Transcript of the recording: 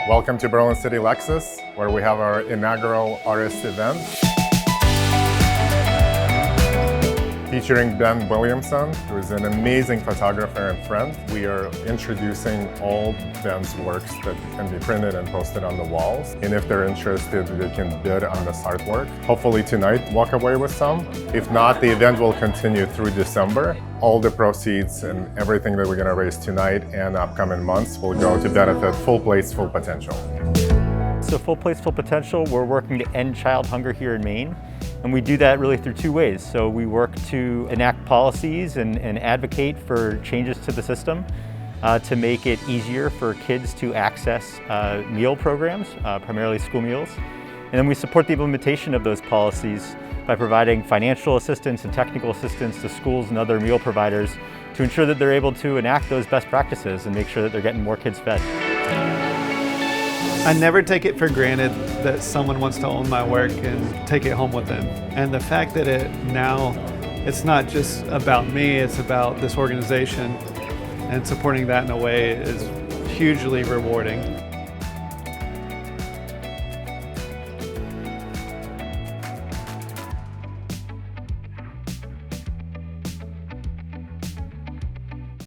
Welcome to Berlin City Lexus, where we have our inaugural artist event featuring Ben Williamson, who is an amazing photographer and friend. We are introducing all Ben's works that can be printed and posted on the walls. And if they're interested, they can bid on this artwork. Hopefully tonight, walk away with some. If not, the event will continue through December. All the proceeds and everything that we're going to raise tonight and upcoming months will go to benefit Full Plates, Full Potential. So Full Plates, Full Potential, we're working to end child hunger here in Maine. And we do that really through two ways. So we work to enact policies and advocate for changes to the system to make it easier for kids to access meal programs, primarily school meals. And then we support the implementation of those policies by providing financial assistance and technical assistance to schools and other meal providers to ensure that they're able to enact those best practices and make sure that they're getting more kids fed. I never take it for granted that someone wants to own my work and take it home with them. And the fact that it's not just about me, it's about this organization, and supporting that in a way is hugely rewarding.